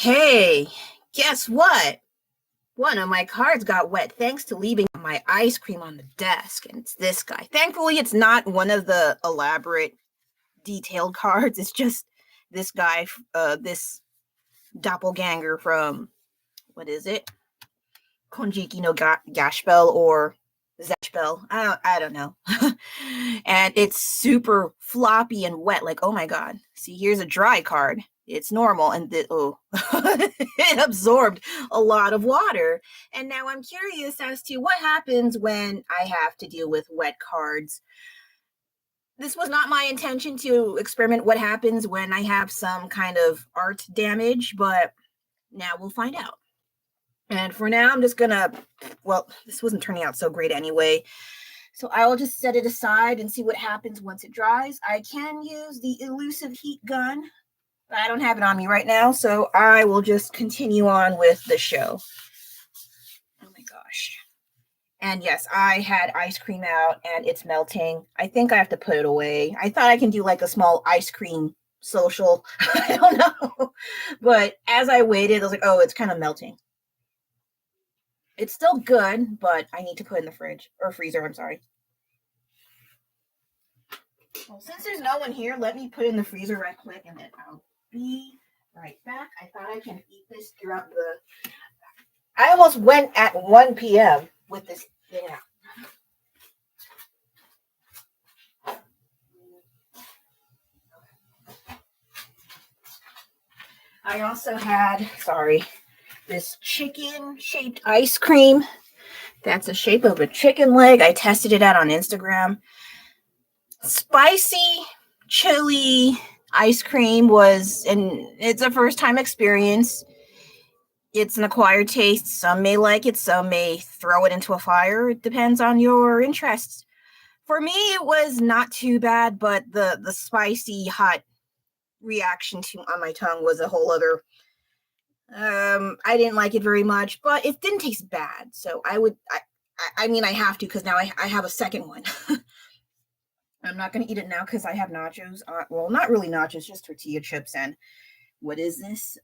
Hey, guess what? One of my cards got wet thanks to leaving my ice cream on the desk, and it's this guy. Thankfully, it's not one of the elaborate, detailed cards. It's just this guy, this doppelganger from, what is it? Konjiki no Gashbel or Zashbel. I don't know. And it's super floppy and wet. Like, oh my god. See, here's a dry card. It's normal, and it absorbed a lot of water. And now I'm curious as to what happens when I have to deal with wet cards. This was not my intention to experiment what happens when I have some kind of art damage, but now we'll find out. And for now, I'm just gonna, well, this wasn't turning out so great anyway. So I will just set it aside and see what happens once it dries. I can use the elusive heat gun, but I don't have it on me right now. So I will just continue on with the show. Oh my gosh. And yes, I had ice cream out and it's melting. I think I have to put it away. I thought I can do like a small ice cream social. I don't know. But as I waited, I was like, oh, it's kind of melting. It's still good, but I need to put it in the fridge or freezer. I'm sorry. Well, since there's no one here, let me put it in the freezer right quick, and then I'll be right back. I thought I can eat this throughout the. I almost went at 1 p.m. with this thing out. I also had, this chicken-shaped ice cream. That's the shape of a chicken leg. I tested it out on Instagram. Spicy chili ice cream it's a first-time experience. It's an acquired taste. Some may like it, some may throw it into a fire. It depends on your interests. For me, it was not too bad, but the spicy hot reaction on my tongue was a whole other. I didn't like it very much, but it didn't taste bad. So I mean, I have to because now I have a second one. I'm not going to eat it now because I have nachos. Well, not really nachos, just tortilla chips. And what is this?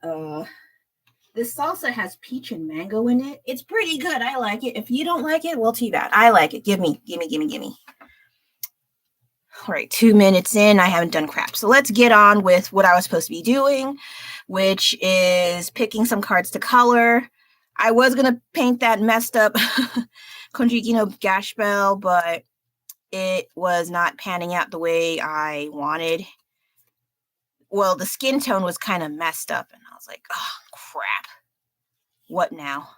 This salsa has peach and mango in it. It's pretty good. I like it. If you don't like it, well, too bad. I like it. Give me. All right, 2 minutes in, I haven't done crap. So let's get on with what I was supposed to be doing, which is picking some cards to color. I was going to paint that messed up Konjiki no Gashbel, but it was not panning out the way I wanted. Well, the skin tone was kind of messed up, and I was like, oh, crap. What now?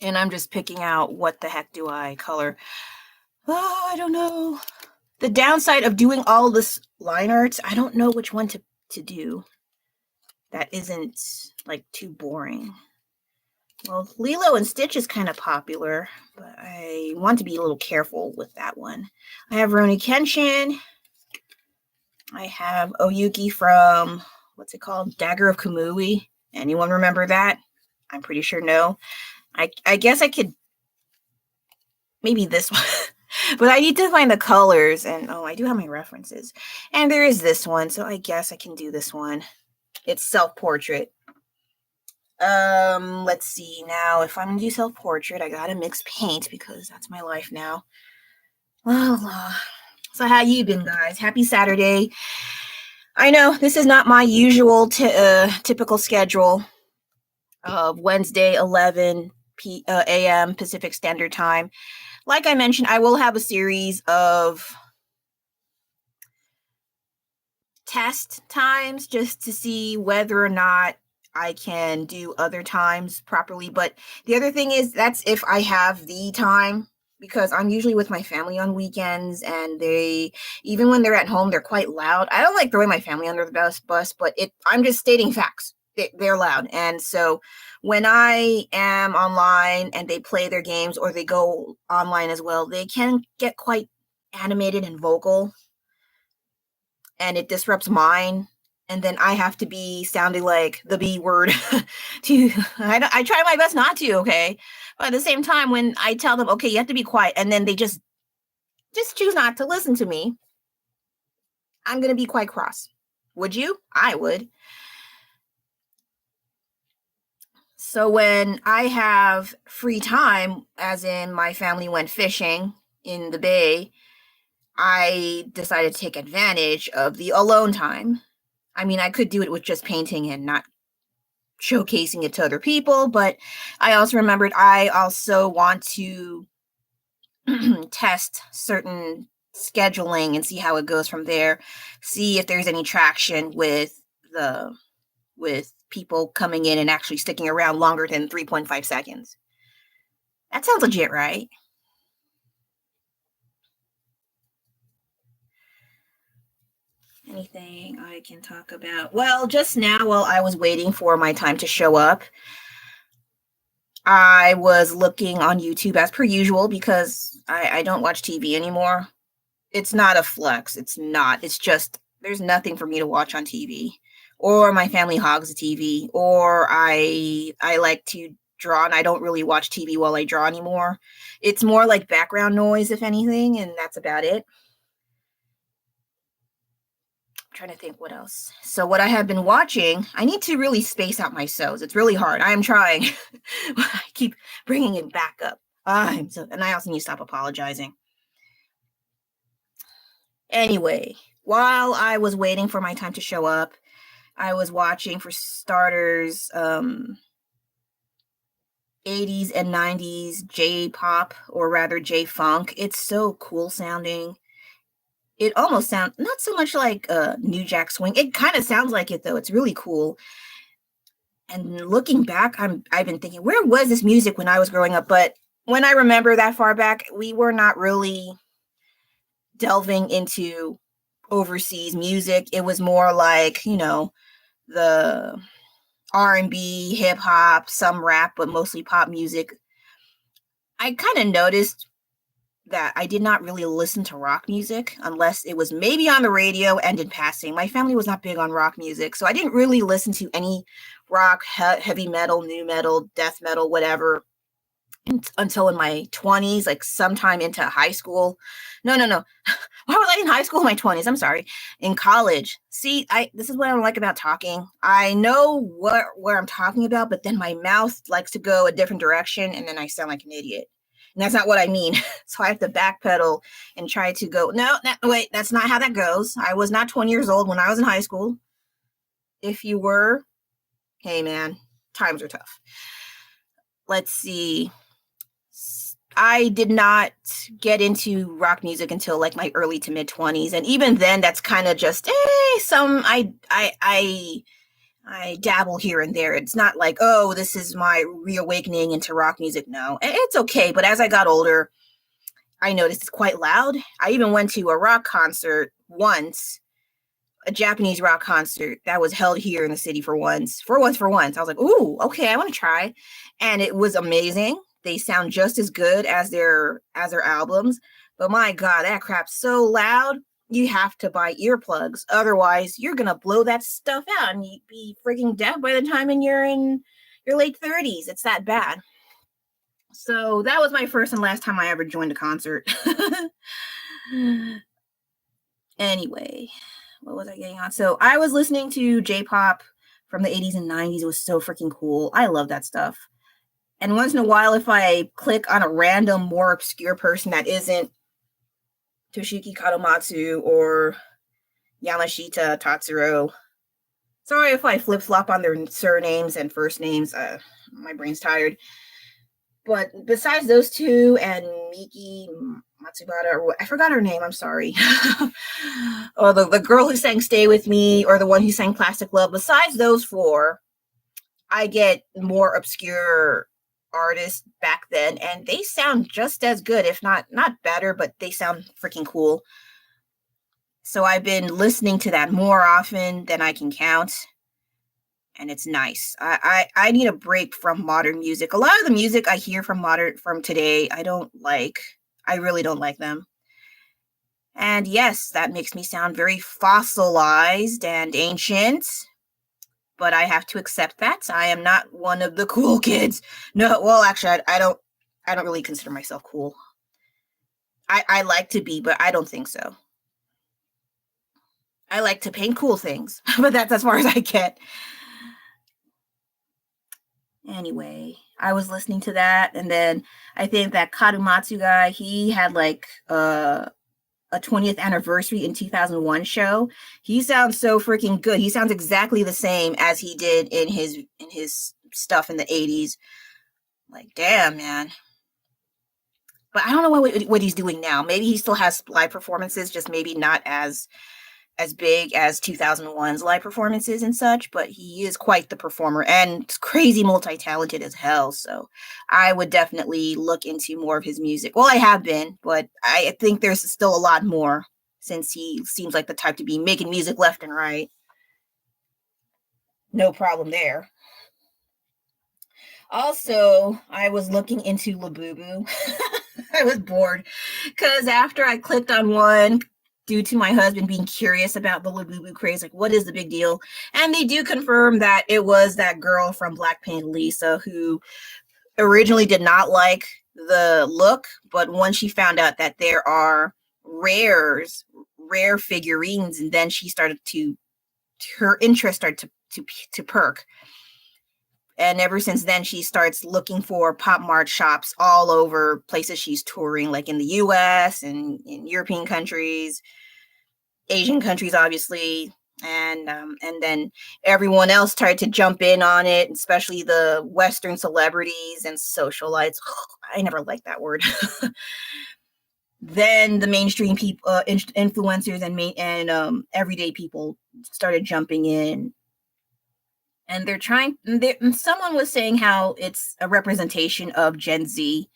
And I'm just picking out what the heck do I color. Oh, I don't know. The downside of doing all this line arts, I don't know which one to do. That isn't, like, too boring. Well, Lilo and Stitch is kind of popular, but I want to be a little careful with that one. I have Rurouni Kenshin. I have Oyuki from, what's it called? Dagger of Kamui. Anyone remember that? I'm pretty sure no. I guess I could, maybe this one. But I need to find the colors, and I do have my references. And there is this one, so I guess I can do this one. It's self-portrait. Let's see. Now, if I'm going to do self-portrait, I gotta mix paint because that's my life now. Well, so how you been, guys? Happy Saturday. I know this is not my usual typical schedule of Wednesday, 11 a.m. Pacific Standard Time. Like I mentioned, I will have a series of test times just to see whether or not I can do other times properly. But the other thing is that's if I have the time, because I'm usually with my family on weekends, and they, even when they're at home, they're quite loud. I don't like throwing my family under the bus, but I'm just stating facts. They're loud. And so when I am online and they play their games or they go online as well, they can get quite animated and vocal, and it disrupts mine. And then I have to be sounding like the B word. I try my best not to, okay? But at the same time, when I tell them, okay, you have to be quiet, and then they just choose not to listen to me, I'm going to be quite cross. Would you? I would. So when I have free time, as in my family went fishing in the bay, I decided to take advantage of the alone time. I mean, I could do it with just painting and not showcasing it to other people, but I also remembered I also want to test certain scheduling and see how it goes from there. See if there's any traction the with people coming in and actually sticking around longer than 3.5 seconds. That sounds legit, right? Anything I can talk about? Well, just now while I was waiting for my time to show up, I was looking on YouTube as per usual because I don't watch TV anymore. It's not a flex. It's not. It's just there's nothing for me to watch on TV. Or my family hogs the TV. Or I like to draw and I don't really watch TV while I draw anymore. It's more like background noise, if anything, and that's about it. Trying to think what else. So what I have been watching, I need to really space out my shows. It's really hard. I am trying. I keep bringing it back up. And I also need to stop apologizing. Anyway, while I was waiting for my time to show up, I was watching, for starters, 80s and 90s J-pop, or rather J-funk. It's so cool sounding. It almost sounds not so much like New Jack Swing. It kind of sounds like it though. It's really cool. And looking back, I've been thinking, where was this music when I was growing up? But when I remember that far back, we were not really delving into overseas music. It was more like, the R&B, hip hop, some rap, but mostly pop music. I kind of noticed that I did not really listen to rock music unless it was maybe on the radio and in passing. My family was not big on rock music, so I didn't really listen to any rock, heavy metal, new metal, death metal, whatever, until in my 20s, like sometime into high school. No. Why was I in high school in my 20s? I'm sorry. In college. See, this is what I don't like about talking. I know where I'm talking about, but then my mouth likes to go a different direction, and then I sound like an idiot. And that's not what I mean. So I have to backpedal and try to go, no, wait, that's not how that goes. I was not 20 years old when I was in high school. If you were, hey man, times are tough. Let's see. I did not get into rock music until like my early to mid 20s. And even then, that's kind of just, I dabble here and there. It's not like, oh, this is my reawakening into rock music. No, it's okay. But as I got older, I noticed it's quite loud. I even went to a rock concert once, a Japanese rock concert that was held here in the city for once. I was like, ooh, okay, I want to try. And it was amazing. They sound just as good as their albums. But my God, that crap's so loud. You have to buy earplugs. Otherwise, you're going to blow that stuff out and you'd be freaking deaf by the time you're in your late 30s. It's that bad. So that was my first and last time I ever joined a concert. Anyway, what was I getting on? So I was listening to J-pop from the 80s and 90s. It was so freaking cool. I love that stuff. And once in a while, if I click on a random, more obscure person that isn't Toshiki Kadomatsu or Yamashita Tatsuro, sorry if I flip-flop on their surnames and first names. My brain's tired. But besides those two and Miki Matsubara, or I forgot her name, I'm sorry. Or the girl who sang Stay With Me, or the one who sang Plastic Love. Besides those four, I get more obscure artists back then, and they sound just as good, if not better, but they sound freaking cool. So I've been listening to that more often than I can count, and it's nice. I need a break from modern music. A lot of the music I hear from today, I really don't like them. And yes, that makes me sound very fossilized and ancient, but I have to accept that. I am not one of the cool kids. No, well, actually, I don't really consider myself cool. I like to be, but I don't think so. I like to paint cool things, but that's as far as I get. Anyway, I was listening to that, and then I think that Karumatsu guy, he had like a 20th anniversary in 2001 show. He sounds so freaking good. He sounds exactly the same as he did in his stuff in the 80s. Like, damn, man. But I don't know what he's doing now. Maybe he still has live performances, just maybe not as big as 2001's live performances and such, but he is quite the performer and crazy multi-talented as hell. So I would definitely look into more of his music. Well, I have been, but I think there's still a lot more since he seems like the type to be making music left and right. No problem there. Also, I was looking into Labubu. I was bored because after I clicked on one, due to my husband being curious about the Labubu craze, like, what is the big deal? And they do confirm that it was that girl from Blackpink, Lisa, who originally did not like the look, but once she found out that there are rare figurines, and then she started her interest started to perk. And ever since then, she starts looking for Pop Mart shops all over places she's touring, like in the US and in European countries, Asian countries, obviously. And then everyone else tried to jump in on it, especially the Western celebrities and socialites. I never liked that word. Then the mainstream people, influencers and everyday people started jumping in. And someone was saying how it's a representation of Gen Z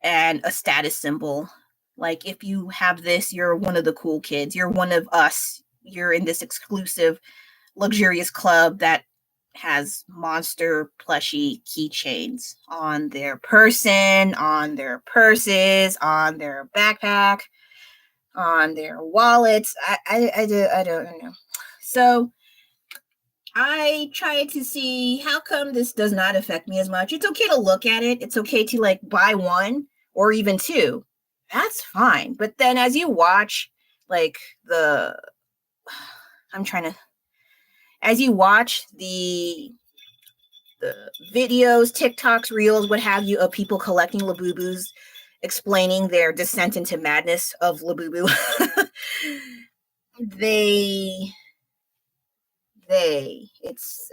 and a status symbol. Like, if you have this, you're one of the cool kids. You're one of us. You're in this exclusive, luxurious club that has monster plushie keychains on their person, on their purses, on their backpack, on their wallets. I don't know. So I tried to see how come this does not affect me as much. It's okay to look at it. It's okay to like buy one or even two. That's fine. But then as you watch like as you watch the videos, TikToks, Reels, what have you, of people collecting Labubus, explaining their descent into madness of Labubu, it's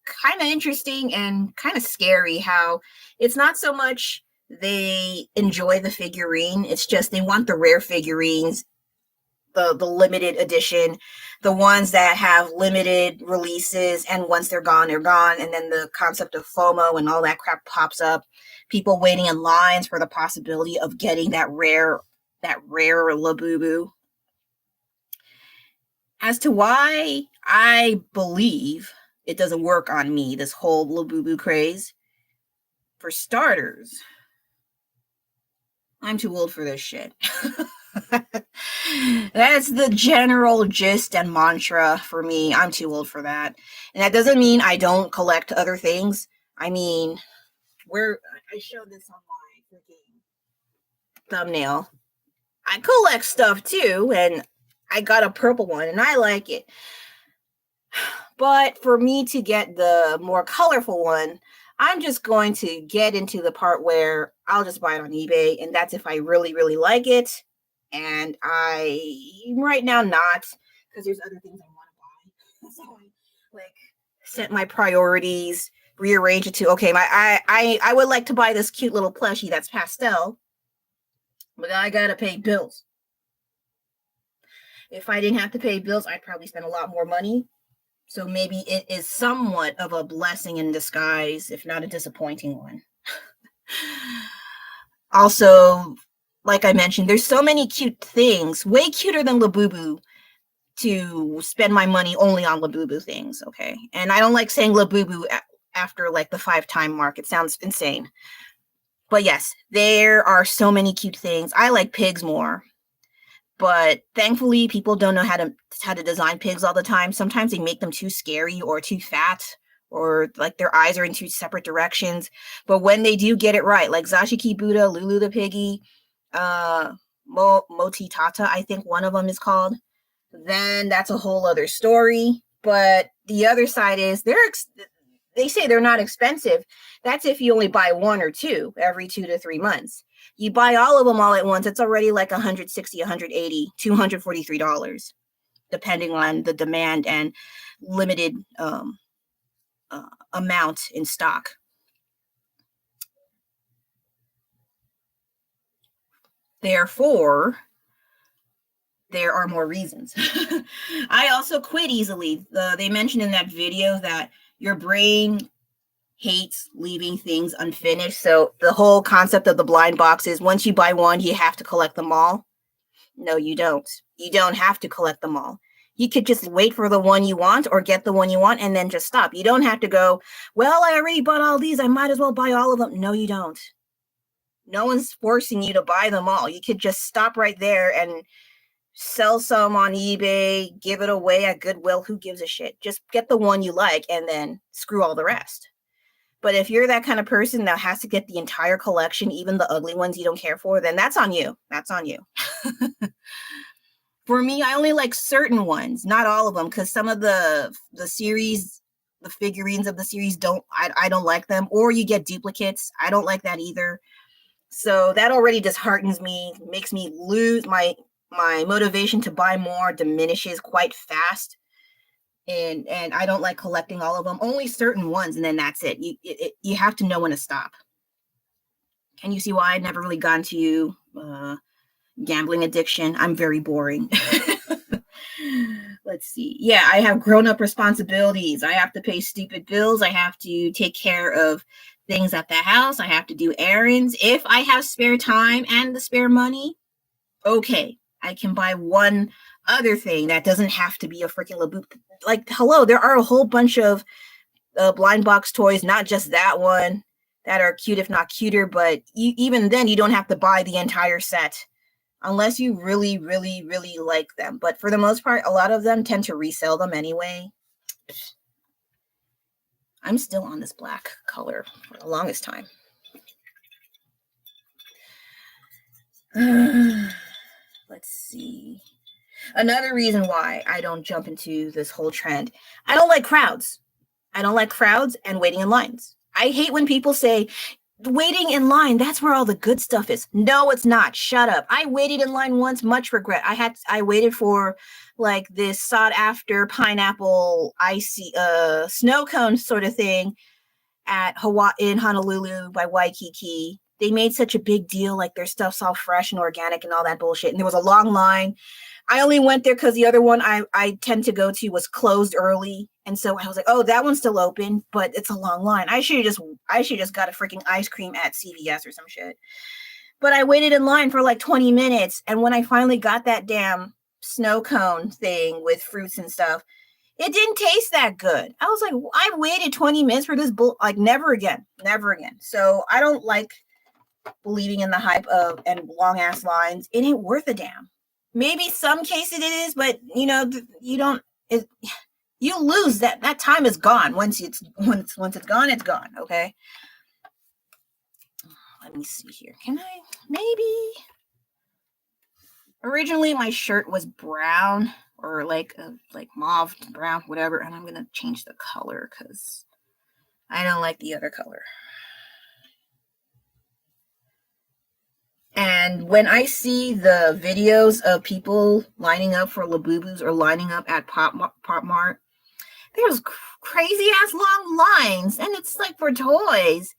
kind of interesting and kind of scary how it's not so much they enjoy the figurine, it's just they want the rare figurines, the limited edition, the ones that have limited releases, and once they're gone, and then the concept of FOMO and all that crap pops up, people waiting in lines for the possibility of getting that rare Labubu. As to why I believe it doesn't work on me, this whole Labubu craze, for starters, I'm too old for this shit. That's the general gist and mantra for me. I'm too old for that. And that doesn't mean I don't collect other things. I mean, I showed this on my freaking thumbnail. I collect stuff too, and I got a purple one and I like it. But for me to get the more colorful one, I'm just going to get into the part where I'll just buy it on eBay, and that's if I really, really like it. And right now not, because there's other things I want to buy. So I set my priorities, rearrange it to, okay, I would like to buy this cute little plushie that's pastel, but I gotta pay bills. If I didn't have to pay bills, I'd probably spend a lot more money. So maybe it is somewhat of a blessing in disguise, if not a disappointing one. Also, like I mentioned, there's so many cute things, way cuter than Labubu, to spend my money only on Labubu things, okay? And I don't like saying Labubu after like the 5-time mark. It sounds insane. But yes, there are so many cute things. I like pigs more. But thankfully, people don't know how to design pigs all the time. Sometimes they make them too scary or too fat, or like their eyes are in two separate directions. But when they do get it right, like Zashiki Buddha, Lulu the piggy, Moti Tata, I think one of them is called, then that's a whole other story. But the other side is they say they're not expensive. That's if you only buy one or two every 2 to 3 months. You buy all of them all at once, it's already like $160, $180, $243, depending on the demand and limited amount in stock. Therefore, there are more reasons. I also quit easily. They mentioned in that video that your brain hates leaving things unfinished. So the whole concept of the blind box is once you buy one, you have to collect them all. No, you don't. You don't have to collect them all. You could just wait for the one you want or get the one you want and then just stop. You don't have to go, well, I already bought all these, I might as well buy all of them. No, you don't. No one's forcing you to buy them all. You could just stop right there and sell some on eBay, give it away at Goodwill. Who gives a shit? Just get the one you like and then screw all the rest. But if you're that kind of person that has to get the entire collection, even the ugly ones you don't care for, then that's on you. That's on you. For me, I only like certain ones, not all of them, because some of the series, the figurines of the series I don't like them. Or you get duplicates. I don't like that either. So that already disheartens me, makes me lose my motivation to buy more, diminishes quite fast. And I don't like collecting all of them, only certain ones, and then that's it. You have to know when to stop. Can you see why I never really got into gambling addiction? I'm very boring. Let's see. Yeah, I have grown-up responsibilities. I have to pay stupid bills. I have to take care of things at the house. I have to do errands. If I have spare time and the spare money, okay, I can buy one other thing that doesn't have to be a freaking Labubu. Like, hello, there are a whole bunch of blind box toys, not just that one, that are cute, if not cuter, but even then, you don't have to buy the entire set unless you really, really, really like them. But for the most part, a lot of them tend to resell them anyway. I'm still on this black color for the longest time. Let's see. Another reason why I don't jump into this whole trend, I don't like crowds. I don't like crowds and waiting in lines. I hate when people say, waiting in line, that's where all the good stuff is. No, it's not. Shut up. I waited in line once, much regret. I waited for like this sought after pineapple icy snow cone sort of thing at Hawaii in Honolulu by Waikiki. They made such a big deal, like their stuff's all fresh and organic and all that bullshit. And there was a long line. I only went there because the other one I tend to go to was closed early. And so I was like, oh, that one's still open, but it's a long line. I should have just got a freaking ice cream at CVS or some shit. But I waited in line for like 20 minutes. And when I finally got that damn snow cone thing with fruits and stuff, it didn't taste that good. I was like, I waited 20 minutes for this like never again. So I don't like believing in the hype of and long ass lines. It ain't worth a damn. Maybe some cases it is, but you know, you don't. You lose that time is gone. Once it's gone, it's gone. Okay. Let me see here. Can I maybe? Originally, my shirt was brown or like mauve brown, whatever, and I'm gonna change the color because I don't like the other color. And when I see the videos of people lining up for Labubus or lining up at Pop Mart, there's crazy ass long lines, and it's like for toys.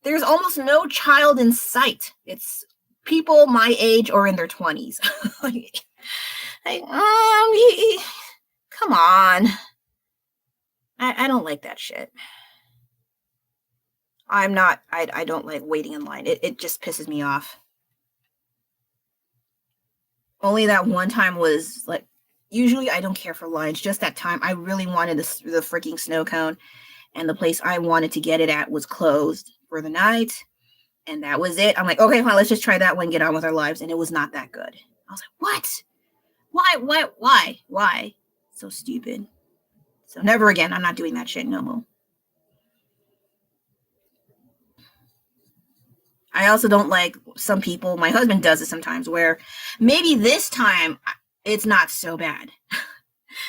There's almost no child in sight. It's people my age or in their 20s. Come on. I don't like that shit. I don't like waiting in line. It just pisses me off. Only that one time was like, usually I don't care for lines. Just that time, I really wanted the freaking snow cone, and the place I wanted to get it at was closed for the night, and that was it. I'm like, okay, fine, let's just try that one, get on with our lives, and it was not that good. I was like, what? Why? So stupid. So never again. I'm not doing that shit no more. I also don't like some people, my husband does it sometimes, where maybe this time it's not so bad.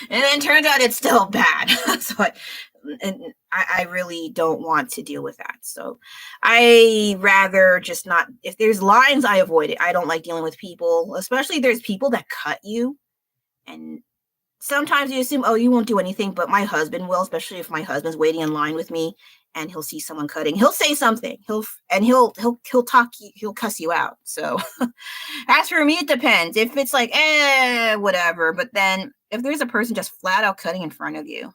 And then turns out it's still bad. So and I really don't want to deal with that. So I rather just not, if there's lines, I avoid it. I don't like dealing with people, especially if there's people that cut you. And sometimes you assume, oh, you won't do anything, but my husband will, especially if my husband's waiting in line with me and he'll see someone cutting. He'll say something. He'll talk you, he'll cuss you out. So as for me, it depends. If it's like, whatever. But then if there's a person just flat out cutting in front of you,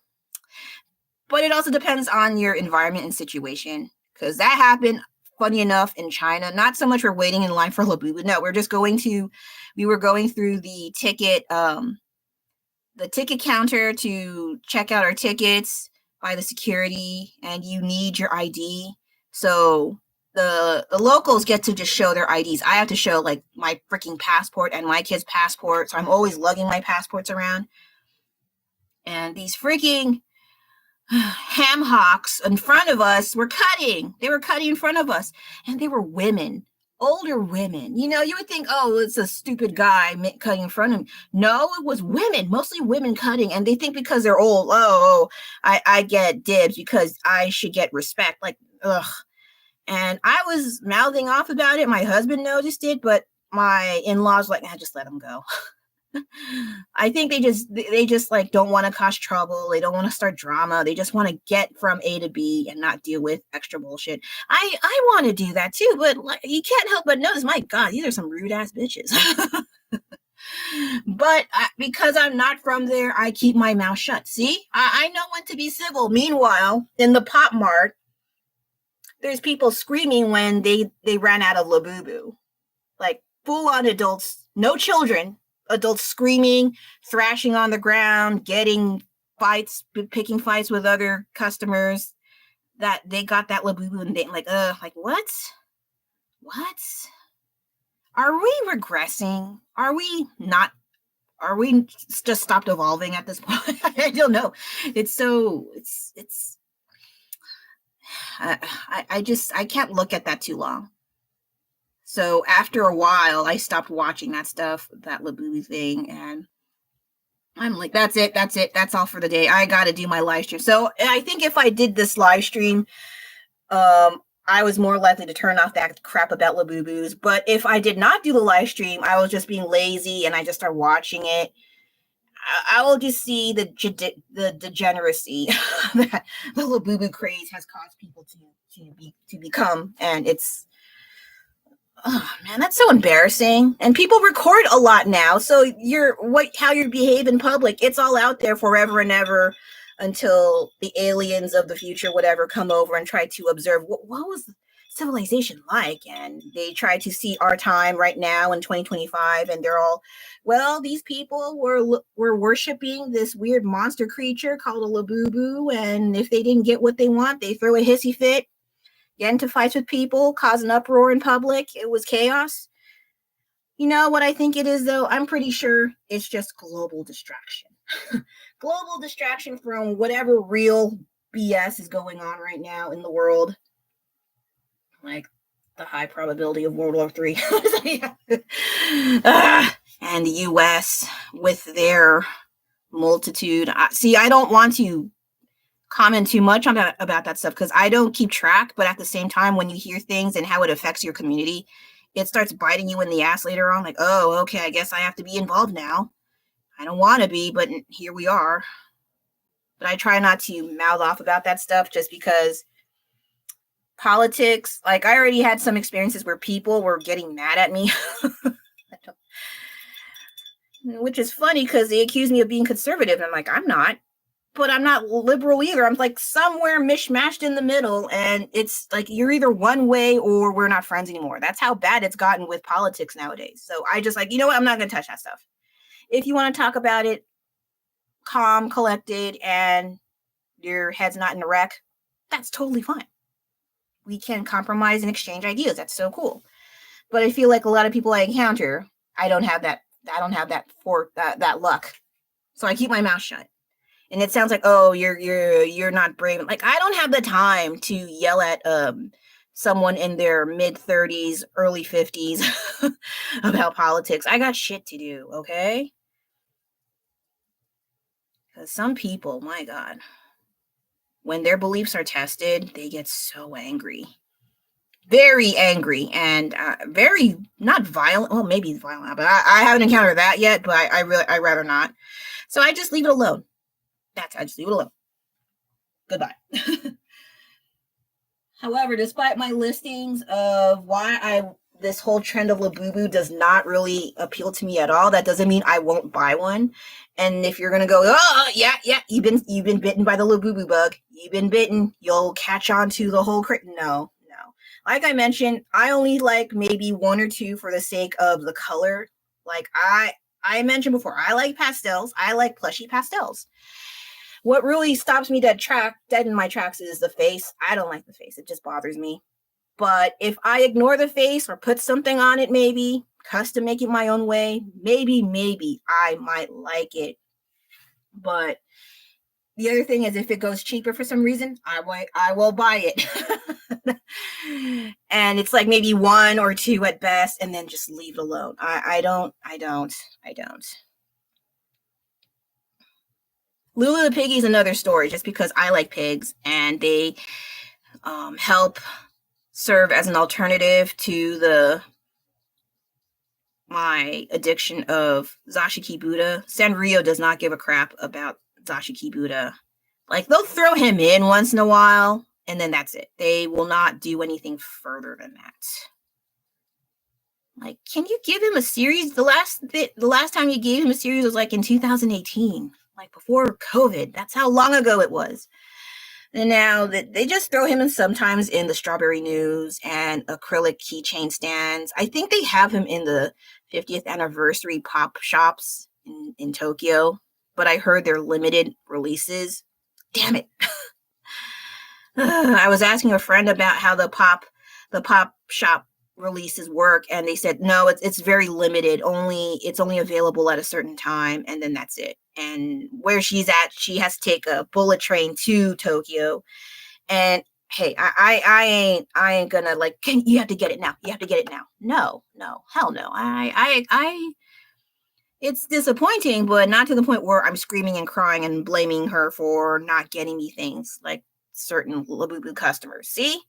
but it also depends on your environment and situation, because that happened, funny enough, in China. Not so much we're waiting in line for Labubu. No, we were going through the ticket counter to check out our tickets by the security, and you need your ID. So the locals get to just show their IDs. I have to show like my freaking passport and my kid's passport. So I'm always lugging my passports around. And these freaking ham hocks in front of us were cutting. They were cutting in front of us, and they were women, older women. You would think, oh, it's a stupid guy cutting in front of him. No, it was women, mostly women cutting, and they think because they're old, I get dibs because I should get respect. Like, ugh. And I was mouthing off about it. My husband noticed it, but my in-laws like, just let him go. I think they just like don't want to cause trouble. They don't want to start drama. They just want to get from A to B and not deal with extra bullshit. I want to do that too, but like, you can't help but notice, my God, these are some rude ass bitches. But because I'm not from there, I keep my mouth shut. See, I know when to be civil. Meanwhile, in the Pop Mart, there's people screaming when they ran out of Labubu, like full on adults, no children. Adults screaming, thrashing on the ground, getting fights, picking fights with other customers that they got that Labubu, and they like what? Are we regressing? Are we not? Are we just stopped evolving at this point? I don't know. I can't look at that too long. So after a while, I stopped watching that stuff, that Labubu thing, and I'm like, that's it. That's all for the day. I got to do my live stream. So I think if I did this live stream, I was more likely to turn off that crap about Labubus. But if I did not do the live stream, I was just being lazy and I just started watching it, I will just see the degeneracy that the Labubu craze has caused people to become, and it's. Oh man, that's so embarrassing. And people record a lot now, so how you behave in public, it's all out there forever and ever until the aliens of the future, whatever, come over and try to observe what was civilization like, and they try to see our time right now in 2025, and they're all, well, these people were worshiping this weird monster creature called a Labubu, and if they didn't get what they want, they throw a hissy fit, get into fights with people, cause an uproar in public. It was chaos. You know what I think it is, though? I'm pretty sure it's just global distraction. Global distraction from whatever real BS is going on right now in the world. Like the high probability of World War III. And the US with their multitude. See, I don't want to comment too much about that stuff because I don't keep track, but at the same time, when you hear things and how it affects your community, it starts biting you in the ass later on. Like, oh, okay, I guess I have to be involved now. I don't want to be, but here we are. But I try not to mouth off about that stuff just because politics, like I already had some experiences where people were getting mad at me. Which is funny because they accuse me of being conservative. And I'm like, I'm not. But I'm not liberal either. I'm like somewhere mishmashed in the middle. And it's like, you're either one way or we're not friends anymore. That's how bad it's gotten with politics nowadays. So I just like, you know what? I'm not going to touch that stuff. If you want to talk about it, calm, collected, and your head's not in a wreck, that's totally fine. We can compromise and exchange ideas. That's so cool. But I feel like a lot of people I encounter, I don't have that luck. So I keep my mouth shut. And it sounds like, oh, you're not brave. Like, I don't have the time to yell at someone in their mid-30s, early 50s about politics. I got shit to do, okay? Because some people, my God. when their beliefs are tested, they get so angry. Very angry and very not violent. Well, maybe violent, but I haven't encountered that yet. But I rather not. So I just leave it alone. I just leave it alone. Goodbye. However, despite my listings of why this whole trend of Labubu does not really appeal to me at all, that doesn't mean I won't buy one. And if you're gonna go, oh yeah, you've been bitten by the Labubu bug. You've been bitten. You'll catch on to the whole No. Like I mentioned, I only like maybe one or two for the sake of the color. Like I mentioned before, I like pastels. I like plushy pastels. What really stops me dead in my tracks is the face. I don't like the face. It just bothers me. But if I ignore the face or put something on it, maybe custom make it my own way, maybe I might like it. But the other thing is, if it goes cheaper for some reason, I will buy it. And it's like maybe one or two at best, and then just leave it alone. I don't. Lulu the Piggy is another story, just because I like pigs, and they help serve as an alternative to my addiction of Zashiki Buddha. Sanrio does not give a crap about Zashiki Buddha. Like, they'll throw him in once in a while, and then that's it. They will not do anything further than that. Like, can you give him a series? The last time you gave him a series was like in 2018, like before COVID. That's how long ago it was. And now they just throw him in sometimes in the Strawberry News and acrylic keychain stands. I think they have him in the 50th anniversary pop shops in Tokyo, but I heard they're limited releases. Damn it. I was asking a friend about how the pop shop releases work, and they said no, it's very limited. It's only available at a certain time, and then that's it. And where she's at, she has to take a bullet train to Tokyo. And hey, I ain't gonna like, you have to get it now. You have to get it now. No, hell no. It's disappointing, but not to the point where I'm screaming and crying and blaming her for not getting me things like certain Labubu customers. See?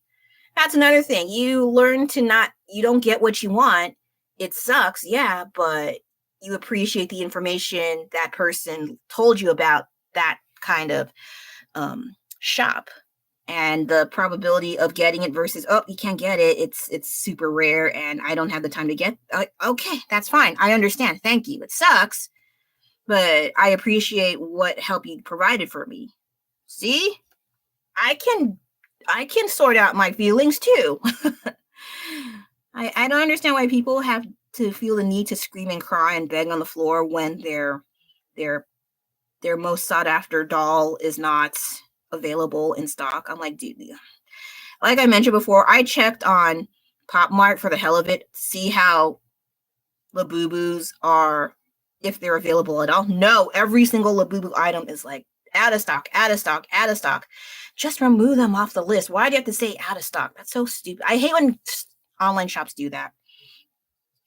That's another thing. You learn to you don't get what you want. It sucks, yeah, but you appreciate the information that person told you about that kind of shop, and the probability of getting it versus, oh, you can't get it. It's super rare and I don't have the time to get. Okay, that's fine. I understand. Thank you. It sucks, but I appreciate what help you provided for me. See? I can sort out my feelings too. I don't understand why people have to feel the need to scream and cry and beg on the floor when their most sought after doll is not available in stock. I'm like, dude, like I mentioned before, I checked on Pop Mart for the hell of it, see how Labubus are, if they're available at all. No, every single Labubu item is like out of stock. Just remove them off the list. Why do you have to say out of stock? That's so stupid. I hate when online shops do that,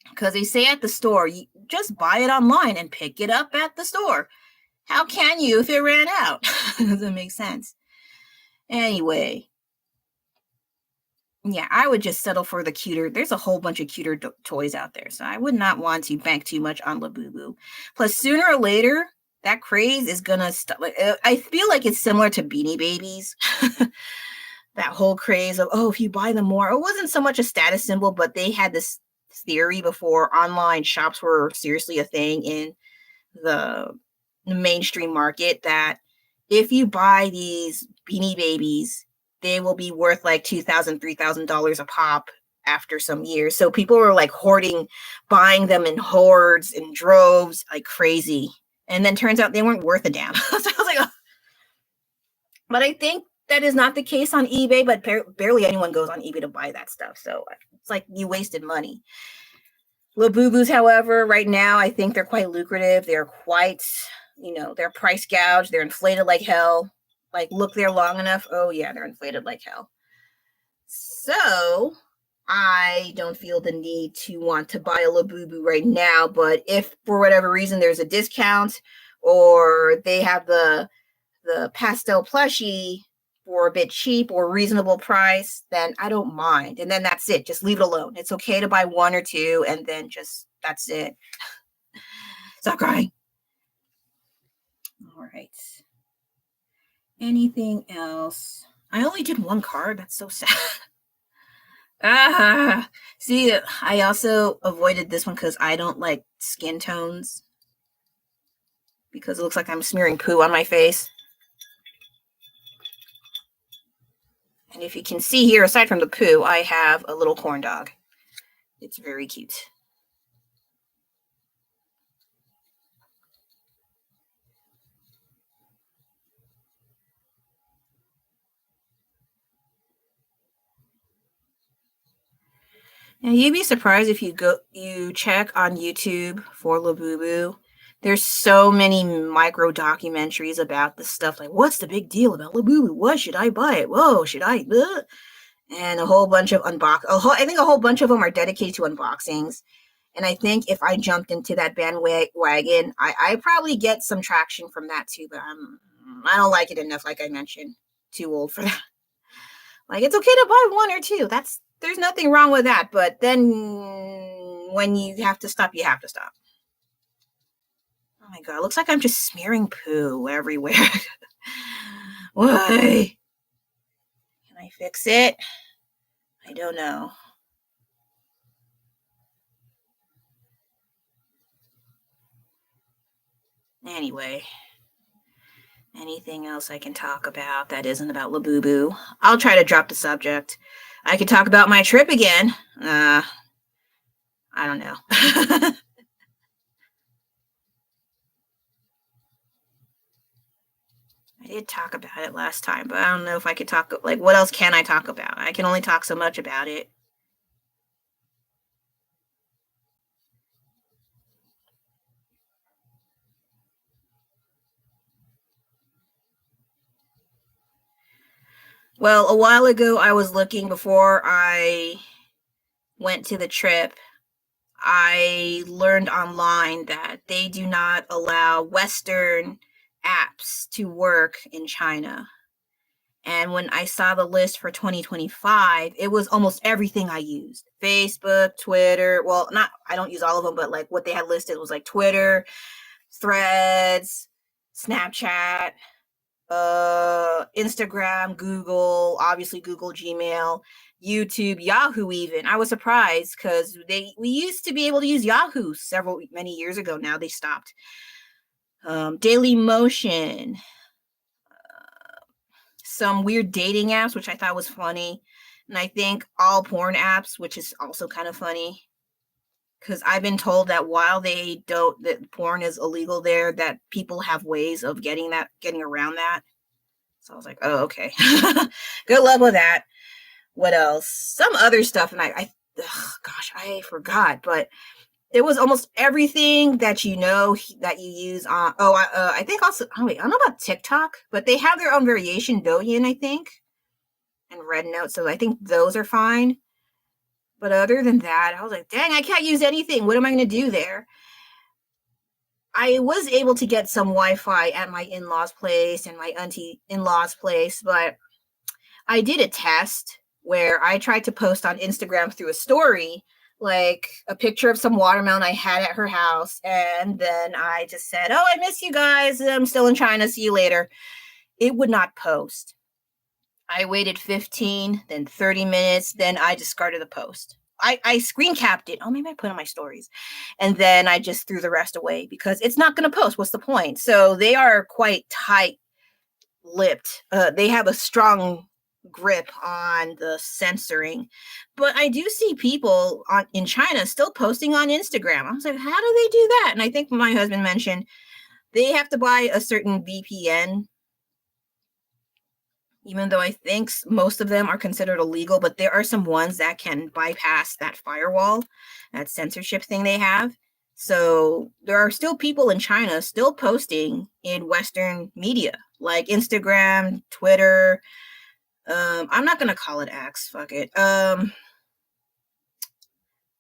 because they say at the store, you just buy it online and pick it up at the store. How can you if it ran out? Doesn't make sense. Anyway, yeah, I would just settle for the cuter. There's a whole bunch of cuter toys out there, so I would not want to bank too much on Labubu. Plus, sooner or later, that craze is gonna stop. I feel like it's similar to Beanie Babies. That whole craze of, oh, if you buy them more. It wasn't so much a status symbol, but they had this theory before online shops were seriously a thing in the mainstream market, that if you buy these Beanie Babies, they will be worth like $2,000, $3,000 a pop after some years. So people were like buying them in hordes and droves like crazy. And then turns out they weren't worth a damn. So I was like, oh. But I think that is not the case on eBay, but barely anyone goes on eBay to buy that stuff. So it's like you wasted money. Labubus, however, right now, I think they're quite lucrative. They're quite, they're price gouged. They're inflated like hell. Like, look there long enough. Oh, yeah, they're inflated like hell. So I don't feel the need to want to buy a Labubu right now. But if for whatever reason there's a discount, or they have the pastel plushie for a bit cheap or reasonable price, then I don't mind. And then that's it. Just leave it alone. It's okay to buy one or two and then just that's it. Stop crying. All right. Anything else? I only did one card. That's so sad. See, I also avoided this one because I don't like skin tones. Because it looks like I'm smearing poo on my face. And if you can see here, aside from the poo, I have a little corn dog. It's very cute. Now you'd be surprised if you check on YouTube for Labubu. There's so many micro documentaries about this stuff. Like, what's the big deal about Labubu? What should I buy it? Whoa, should I? And a whole bunch of I think a whole bunch of them are dedicated to unboxings. And I think if I jumped into that bandwagon, I probably get some traction from that too. But I don't like it enough. Like I mentioned, too old for that. Like, it's okay to buy one or two. There's nothing wrong with that. But then when you have to stop, you have to stop. Oh my God, it looks like I'm just smearing poo everywhere. Why? Can I fix it? I don't know. Anyway, anything else I can talk about that isn't about Labubu? I'll try to drop the subject. I could talk about my trip again. I don't know. I did talk about it last time, but I don't know if I could talk, like, what else can I talk about? I can only talk so much about it. Well, a while ago, I was looking before I went to the trip. I learned online that they do not allow Western apps to work in China. And when I saw the list for 2025, it was almost everything I used. Facebook, Twitter. Well, I don't use all of them, but like what they had listed was like Twitter, Threads, Snapchat, Instagram, Google, obviously Google Gmail, YouTube, Yahoo even. I was surprised because we used to be able to use Yahoo many years ago. Now they stopped. Daily Motion, some weird dating apps, which I thought was funny. And I think all porn apps, which is also kind of funny. Because I've been told that while that porn is illegal there, that people have ways of getting around that. So I was like, oh, okay. Good luck with that. What else? Some other stuff. And I forgot. But it was almost everything that you know that you use on. I think also, I don't know about TikTok, but they have their own variation, Douyin, I think, and Red Note. So I think those are fine. But other than that, I was like, dang, I can't use anything. What am I going to do there? I was able to get some Wi-Fi at my in-laws' place and my auntie in-laws' place, but I did a test where I tried to post on Instagram through a story, like a picture of some watermelon I had at her house. And then I just said, oh, I miss you guys. I'm still in China. See you later. It would not post. I waited 15, then 30 minutes. Then I discarded the post. I screen capped it. Oh, maybe I put on my stories. And then I just threw the rest away because it's not going to post. What's the point? So they are quite tight-lipped. They have a strong grip on the censoring. But I do see people in China still posting on Instagram. I was like, how do they do that? And I think my husband mentioned they have to buy a certain VPN, even though I think most of them are considered illegal, but there are some ones that can bypass that firewall, that censorship thing they have. So there are still people in China still posting in Western media, like Instagram, Twitter. I'm not going to call it X. Fuck it.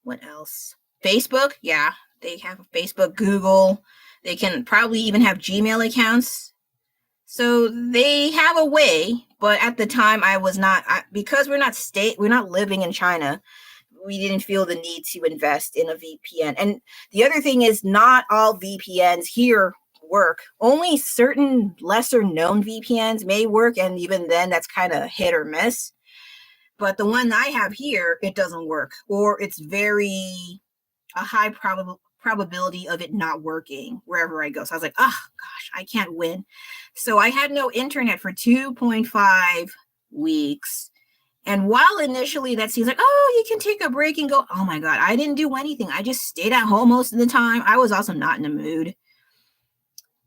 What else? Facebook. Yeah, they have Facebook, Google. They can probably even have Gmail accounts. So they have a way But at the time, I was not, because we're not living in China. We didn't feel the need to invest in a VPN. And the other thing is, not all VPNs here work. Only certain lesser known VPNs may work, and even then, that's kind of hit or miss. But the one I have here, it doesn't work, or it's a high probability of it not working wherever I go. So I was like, oh gosh, I can't win. So I had no internet for 2.5 weeks. And while initially that seems like, oh, you can take a break and go, oh my God, I didn't do anything. I just stayed at home most of the time. I was also not in the mood.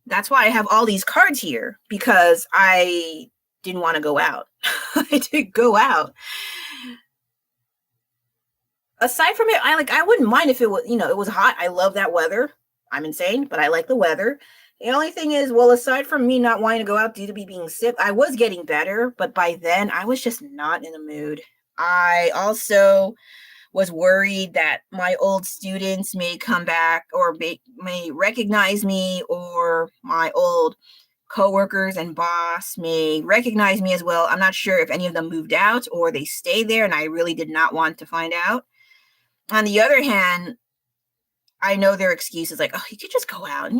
That's why I have all these cards here, because I didn't want to go out. I didn't go out. Aside from it, I wouldn't mind if it was, it was hot. I love that weather. I'm insane, but I like the weather. The only thing is, well, aside from me not wanting to go out due to me being sick, I was getting better, but by then I was just not in the mood. I also was worried that my old students may come back or may recognize me, or my old coworkers and boss may recognize me as well. I'm not sure if any of them moved out or they stayed there, and I really did not want to find out. On the other hand, I know their excuses like, oh, you could just go out.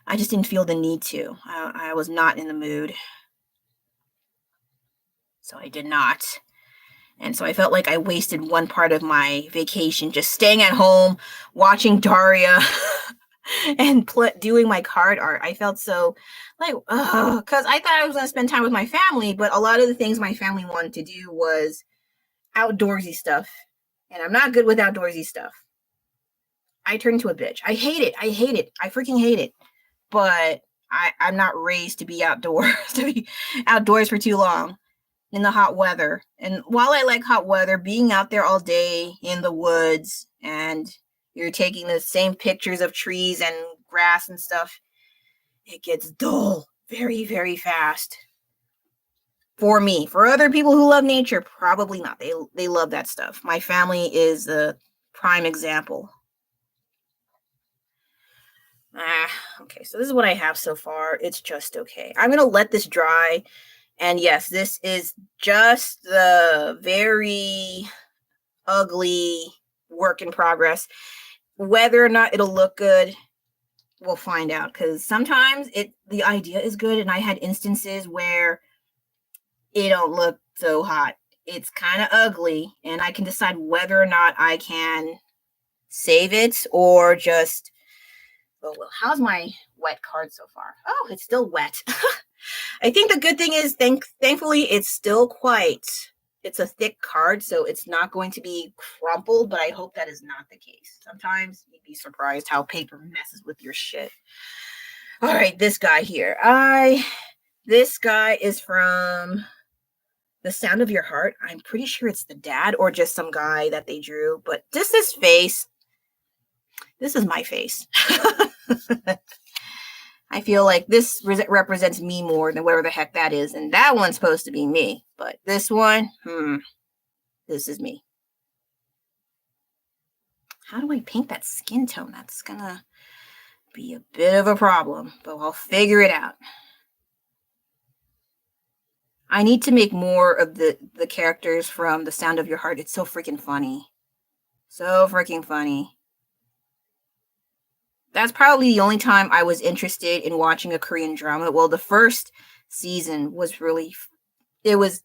I just didn't feel the need to. I was not in the mood. So I did not. And so I felt like I wasted one part of my vacation just staying at home, watching Daria, and doing my card art. I felt so like, because I thought I was going to spend time with my family, but a lot of the things my family wanted to do was outdoorsy stuff. And I'm not good with outdoorsy stuff. I turn into a bitch. I hate it. I freaking hate it. But I'm not raised to be outdoors for too long in the hot weather. And while I like hot weather, being out there all day in the woods, and you're taking the same pictures of trees and grass and stuff, it gets dull very, very fast. For me. For other people who love nature, probably not. They love that stuff. My family is the prime example. Okay, so this is what I have so far. It's just okay. I'm going to let this dry. And yes, this is just the very ugly work in progress. Whether or not it'll look good, we'll find out. Because sometimes the idea is good, and I had instances where it don't look so hot. It's kind of ugly, and I can decide whether or not I can save it or just, oh, well, how's my wet card so far? Oh, it's still wet. I think the good thing is, thankfully, it's a thick card, so it's not going to be crumpled, but I hope that is not the case. Sometimes you'd be surprised how paper messes with your shit. All right, this guy here. This guy is from The Sound of Your Heart. I'm pretty sure it's the dad or just some guy that they drew, but just this face. This is my face. I feel like this represents me more than whatever the heck that is. And that one's supposed to be me. But this one, this is me. How do I paint that skin tone? That's going to be a bit of a problem, but I'll figure it out. I need to make more of the characters from The Sound of Your Heart. It's so freaking funny. So freaking funny. That's probably the only time I was interested in watching a Korean drama. Well, the first season was really, it was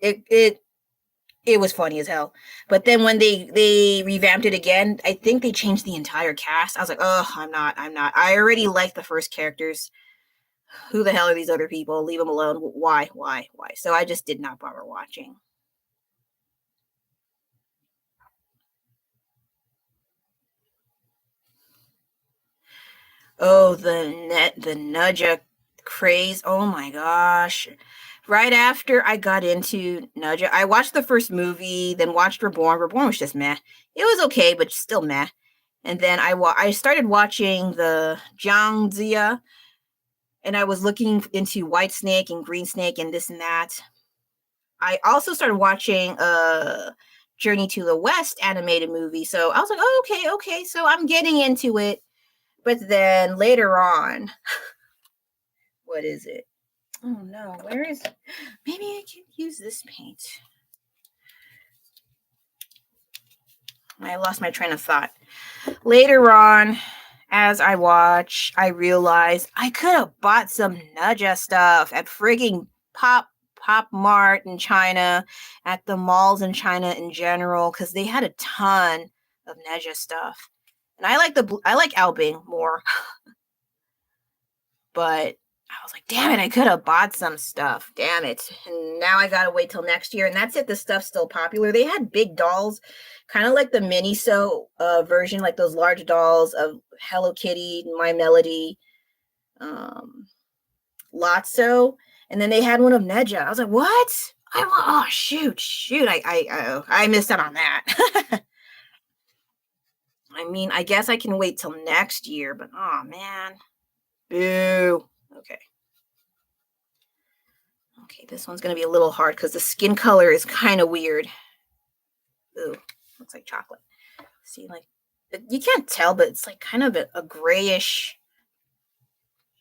funny as hell. But then when they revamped it again, I think they changed the entire cast. I was like, oh, I'm not. I already liked the first characters. Who the hell are these other people? Leave them alone. Why? So I just did not bother watching. Oh, the Nudja craze. Oh my gosh. Right after I got into Nudja, I watched the first movie, then watched Reborn. Reborn was just meh. It was okay, but still meh. And then I started watching the Jiangzia, and I was looking into White Snake and Green Snake and this and that. I also started watching Journey to the West animated movie. So I was like, oh, okay. So I'm getting into it. But then later on, what is it? Oh no, where is, maybe I can use this paint. I lost my train of thought. Later on, as I watch, I realize I could have bought some Nudja stuff at frigging Pop Mart in China, at the malls in China in general, because they had a ton of Nudja stuff. And I like Albing more, but I was like, damn it, I could have bought some stuff. Damn it. And now I gotta wait till next year. And that's it, the stuff's still popular. They had big dolls, kind of like the Miniso version, like those large dolls of Hello Kitty, My Melody, Lotso. And then they had one of Nedja. I was like, what? Oh shoot. I missed out on that. I mean, I guess I can wait till next year, but oh man. Boo. Okay. Okay, this one's going to be a little hard because the skin color is kind of weird. Ooh, looks like chocolate. See, like, you can't tell, but it's like kind of a grayish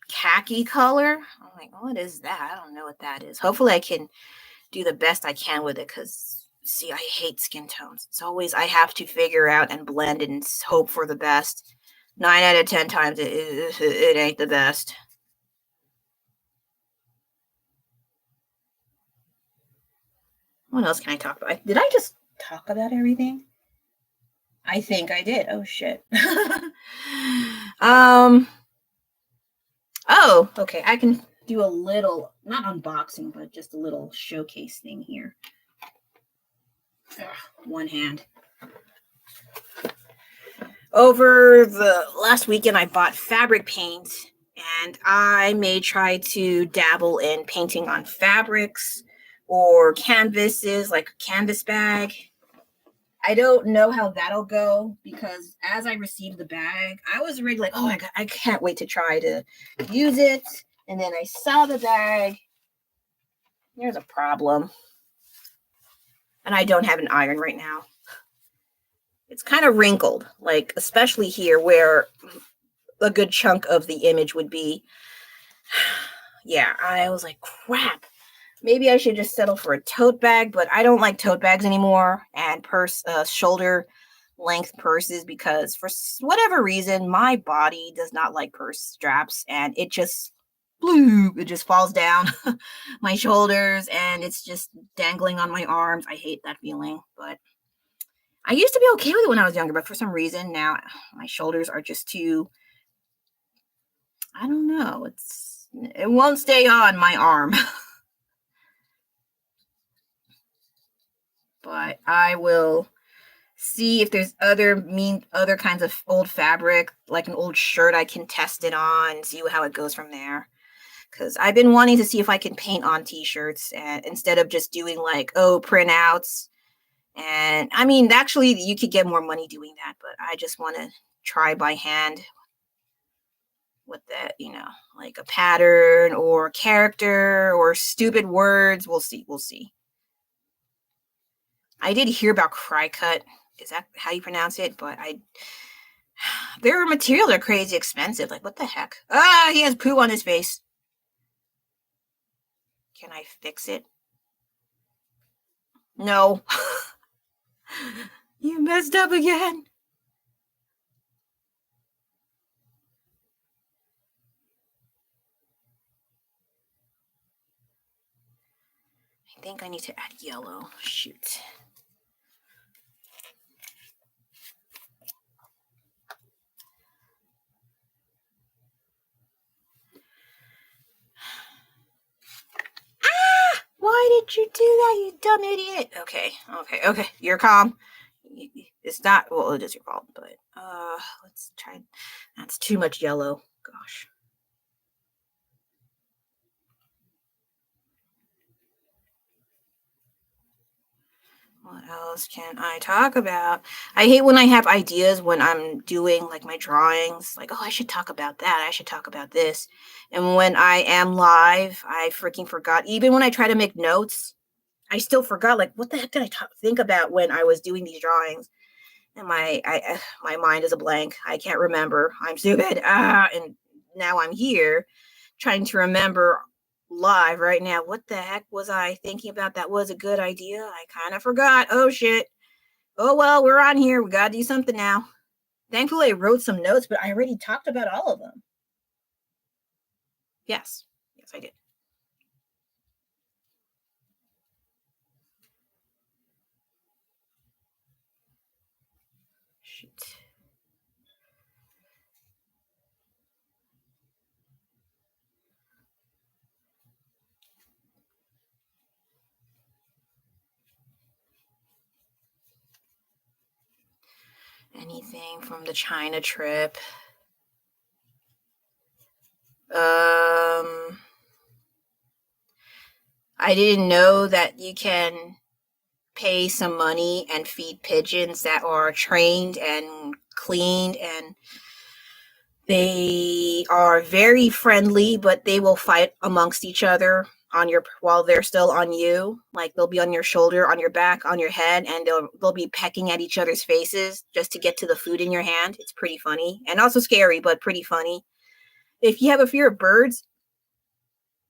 khaki color. I'm like, what is that? I don't know what that is. Hopefully I can do the best I can with it because, see, I hate skin tones. It's always, I have to figure out and blend it and hope for the best. 9 out of 10 times, it ain't the best. What else can I talk about? Did I just talk about everything? I think I did. Oh shit. Oh, okay. I can do a little, not unboxing, but just a little showcase thing here. Ugh, one hand. Over the last weekend, I bought fabric paint, and I may try to dabble in painting on fabrics or canvases, like a canvas bag. I don't know how that'll go because as I received the bag, I was already like, oh, I can't wait to try to use it. And then I saw the bag. There's a problem. And I don't have an iron right now. It's kind of wrinkled, like especially here where a good chunk of the image would be. Yeah, I was like, crap. Maybe I should just settle for a tote bag, but I don't like tote bags anymore and shoulder length purses because for whatever reason, my body does not like purse straps and it just falls down my shoulders and it's just dangling on my arms. I hate that feeling, but I used to be okay with it when I was younger, but for some reason now my shoulders are just too, I don't know. It won't stay on my arm. But I will see if there's other kinds of old fabric, like an old shirt I can test it on and see how it goes from there. Because I've been wanting to see if I can paint on t-shirts and instead of just doing like, printouts. And I mean, actually, you could get more money doing that, but I just want to try by hand with that, like a pattern or a character or stupid words. We'll see. I did hear about Crycut. Is that how you pronounce it? But their materials are crazy expensive. Like, what the heck? He has poo on his face. Can I fix it? No. You messed up again. I think I need to add yellow. Shoot. Why did you do that, you dumb idiot? Okay. You're calm. It's not, well, it is your fault, but let's try. That's too much yellow. Gosh. What else can I talk about? I hate when I have ideas when I'm doing like my drawings, like, I should talk about that. I should talk about this. And when I am live, I freaking forgot. Even when I try to make notes, I still forgot, like, what the heck did I think about when I was doing these drawings? And my mind is a blank. I can't remember. I'm stupid. And now I'm here trying to remember live right now. What the heck was I thinking about? That was a good idea. I kind of forgot. Oh, shit. Oh, well, we're on here. We got to do something now. Thankfully, I wrote some notes, but I already talked about all of them. Yes. Yes, I did. Shoot. Anything from the China trip? I didn't know that you can pay some money and feed pigeons that are trained and cleaned, and they are very friendly, but they will fight amongst each other while they're still on you. Like, they'll be on your shoulder, on your back, on your head, and they'll be pecking at each other's faces just to get to the food in your hand. It's pretty funny and also scary, but pretty funny. If you have a fear of birds,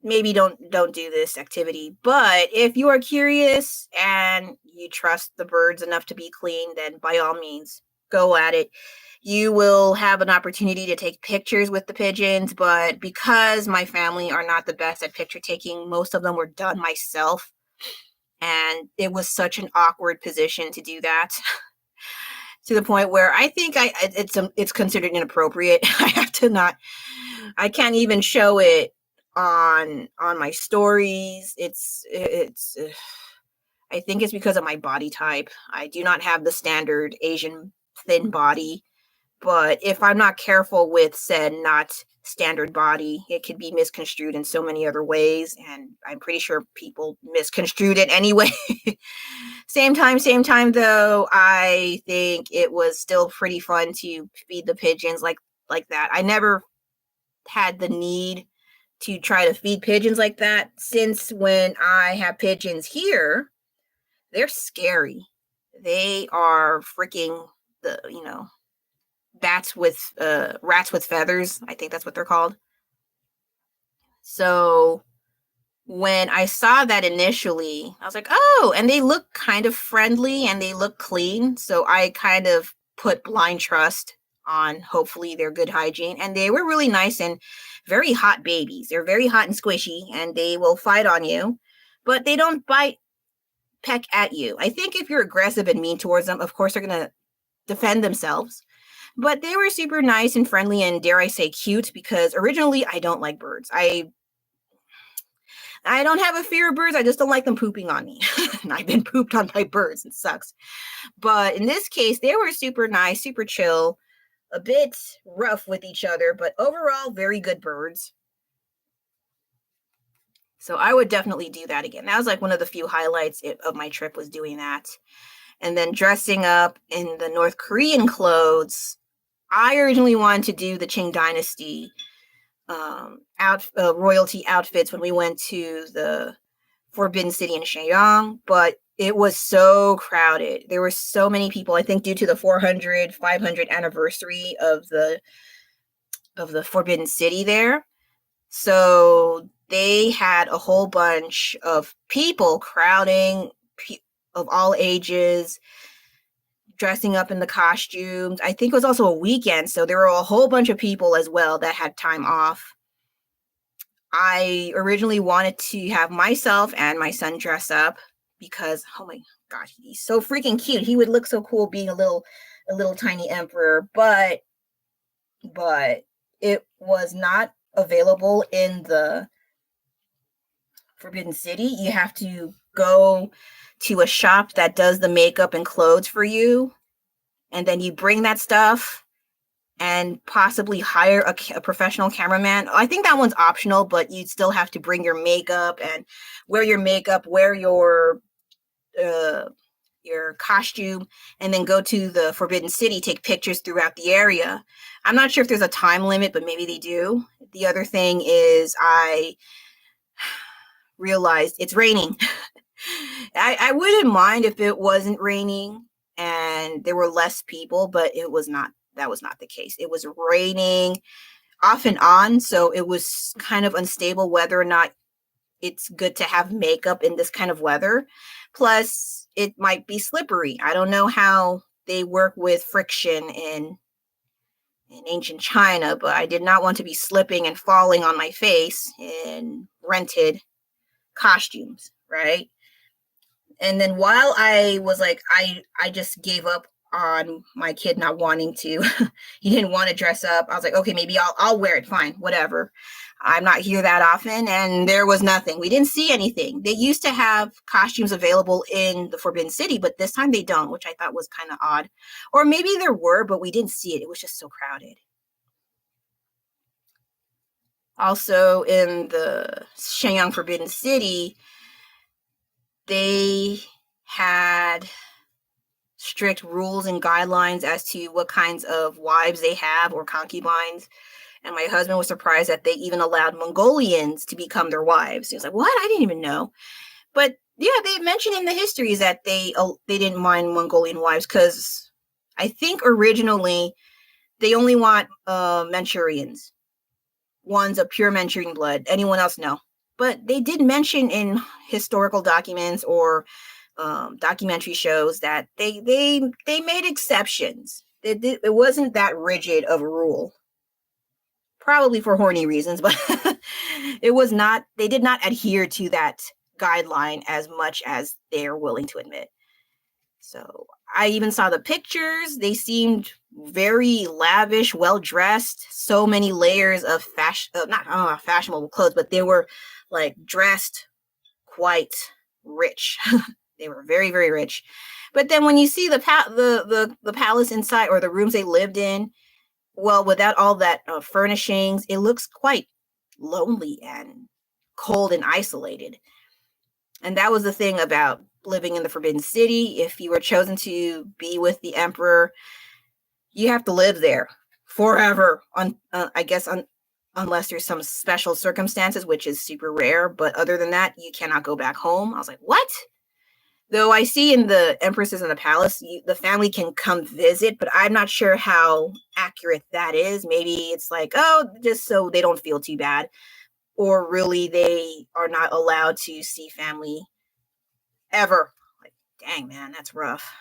maybe don't do this activity. But if you are curious and you trust the birds enough to be clean, then by all means, go at it. You will have an opportunity to take pictures with the pigeons, but because my family are not the best at picture taking, most of them were done myself, and it was such an awkward position to do that. To the point where I think it's considered inappropriate. I can't even show it on my stories. It's I think it's because of my body type. I do not have the standard Asian thin body, but if I'm not careful with said not standard body, it could be misconstrued in so many other ways, and I'm pretty sure people misconstrued it anyway. Same time though, I think it was still pretty fun to feed the pigeons like that. I never had the need to try to feed pigeons like that, since when I have pigeons here, they're scary. They are freaking rats with feathers. I think that's what they're called. So when I saw that initially, I was like, oh, and they look kind of friendly and they look clean. So I kind of put blind trust on hopefully their good hygiene. And they were really nice and very hot babies. They're very hot and squishy, and they will fight on you, but they don't peck at you. I think if you're aggressive and mean towards them, of course they're going to defend themselves. But they were super nice and friendly and, dare I say, cute, because originally I don't like birds. I don't have a fear of birds. I just don't like them pooping on me. And I've been pooped on by birds. It sucks. But in this case, they were super nice, super chill, a bit rough with each other, but overall, very good birds. So I would definitely do that again. That was like one of the few highlights of my trip, was doing that. And then dressing up in the North Korean clothes. I originally wanted to do the Qing Dynasty royalty outfits when we went to the Forbidden City in Shenyang, but it was so crowded. There were so many people, I think due to the 500th anniversary of the Forbidden City there. So they had a whole bunch of people crowding, of all ages, dressing up in the costumes. I think it was also a weekend, so there were a whole bunch of people as well that had time off. I originally wanted to have myself and my son dress up because, oh my gosh, he's so freaking cute. He would look so cool being a little tiny emperor, but it was not available in the Forbidden City. You have to go to a shop that does the makeup and clothes for you, and then you bring that stuff and possibly hire a professional cameraman. I think that one's optional, but you still have to bring your makeup and wear your costume, and then go to the Forbidden City, take pictures throughout the area. I'm not sure if there's a time limit, but maybe they do. The other thing is, I realized it's raining. I wouldn't mind if it wasn't raining and there were less people, but that was not the case. It was raining off and on, so it was kind of unstable whether or not it's good to have makeup in this kind of weather. Plus, it might be slippery. I don't know how they work with friction in ancient China, but I did not want to be slipping and falling on my face in rented costumes, right? And then while I was like, I just gave up on my kid not wanting to. He didn't want to dress up. I was like, okay, maybe I'll wear it. Fine, whatever. I'm not here that often, and there was nothing. We didn't see anything. They used to have costumes available in the Forbidden City, but this time they don't, which I thought was kind of odd. Or maybe there were, but we didn't see it. It was just so crowded. Also, in the Shenyang Forbidden City, they had strict rules and guidelines as to what kinds of wives they have or concubines. And my husband was surprised that they even allowed Mongolians to become their wives. He was like, what? I didn't even know. But yeah, they mentioned in the histories that they didn't mind Mongolian wives because I think originally they only want Manchurians, ones of pure Manchurian blood. Anyone else, no. But they did mention in historical documents or documentary shows that they made exceptions. It wasn't that rigid of a rule. Probably for horny reasons, but it was not, they did not adhere to that guideline as much as they're willing to admit. So I even saw the pictures. They seemed very lavish, well-dressed, so many layers of not fashionable clothes, but they were like dressed quite rich. They were very, very rich. But then when you see the palace inside, or the rooms they lived in, well, without all that furnishings, it looks quite lonely and cold and isolated. And that was the thing about living in the Forbidden City. If you were chosen to be with the emperor, you have to live there forever. Unless there's some special circumstances, which is super rare. But other than that, you cannot go back home. I was like, what? Though I see in the Empresses in the Palace, the family can come visit, but I'm not sure how accurate that is. Maybe it's like, oh, just so they don't feel too bad. Or really, they are not allowed to see family ever. Like, dang, man, that's rough.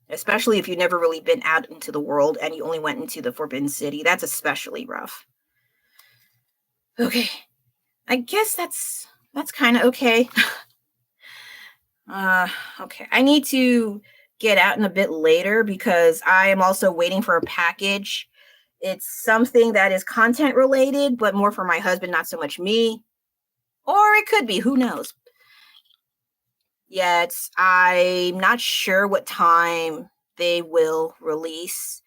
Especially if you've never really been out into the world and you only went into the Forbidden City. That's especially rough. Okay. I guess that's kind of okay. Okay. I need to get out in a bit later because I am also waiting for a package. It's something that is content related, but more for my husband, not so much me. Or it could be, who knows? Yet I'm not sure what time they will release.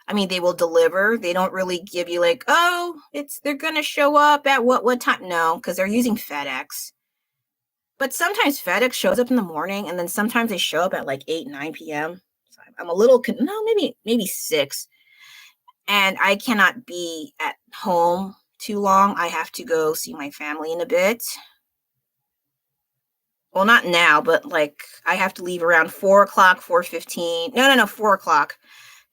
I mean, they will deliver. They don't really give you like, oh, they're gonna show up at what time? No, because they're using FedEx. But sometimes FedEx shows up in the morning, and then sometimes they show up at like 8, 9 p.m. So I'm a little, maybe 6. And I cannot be at home too long. I have to go see my family in a bit. Well, not now, but like I have to leave around 4 o'clock, 4:15. No, 4 o'clock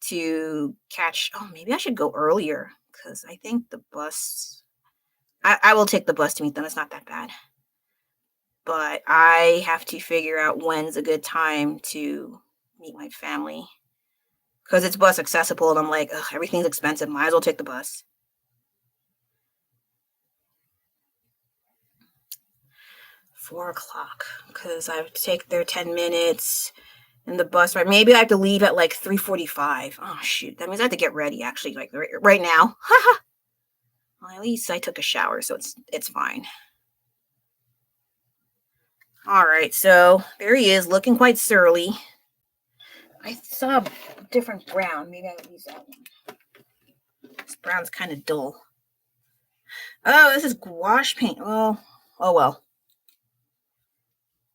to catch. Oh, maybe I should go earlier because I think the bus, I will take the bus to meet them. It's not that bad. But I have to figure out when's a good time to meet my family because it's bus accessible. And I'm like, ugh, everything's expensive. Might as well take the bus. 4 o'clock because I have to take their 10 minutes and the bus ride. Maybe I have to leave at like 3:45. Oh, shoot. That means I have to get ready actually like right now. Well, at least I took a shower, so it's fine. All right, so there he is, looking quite surly. I saw a different brown. Maybe I'll use that one. This brown's kind of dull. Oh, this is gouache paint. Oh well.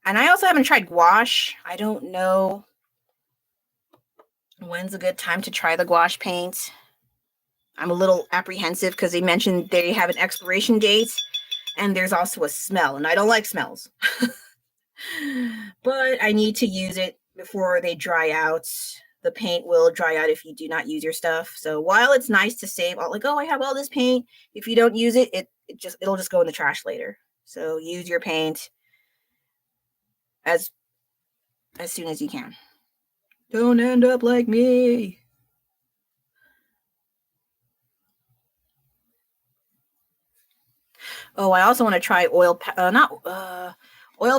And I also haven't tried gouache. I don't know when's a good time to try the gouache paint. I'm a little apprehensive because they mentioned they have an expiration date and there's also a smell, and I don't like smells. But I need to use it before they dry out. The paint will dry out if you do not use your stuff. So while it's nice to save, like, oh, I have all this paint. If you don't use it, it'll just go in the trash later. So use your paint as soon as you can. Don't end up like me. Oh, I also want to try oil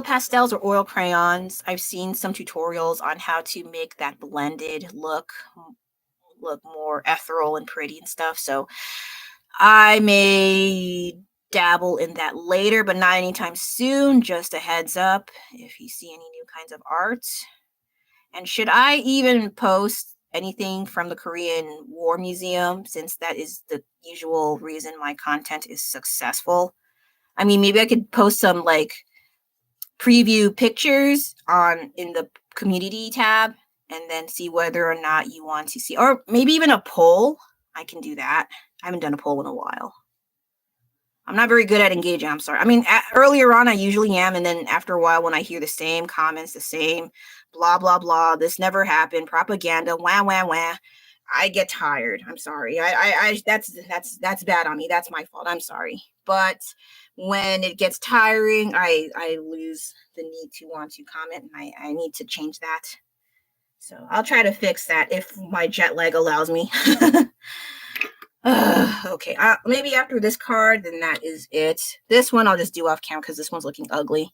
pastels or oil crayons. I've seen some tutorials on how to make that blended look more ethereal and pretty and stuff. So I may dabble in that later, but not anytime soon. Just a heads up if you see any new kinds of art. And should I even post anything from the Korean War Museum, since that is the usual reason my content is successful? I mean, maybe I could post some like preview pictures in the community tab and then see whether or not you want to see, or maybe even a poll. I can do that. I haven't done a poll in a while. I'm not very good at engaging. I'm sorry. I mean, earlier on, I usually am. And then after a while, when I hear the same comments, the same blah, blah, blah, this never happened, propaganda, wah, wah, wah, I get tired. I'm sorry. That's bad on me. That's my fault. I'm sorry. But when it gets tiring, I lose the need to want to comment, and I need to change that. So I'll try to fix that if my jet lag allows me. Okay, maybe after this card, then that is it. This one I'll just do off camera because this one's looking ugly.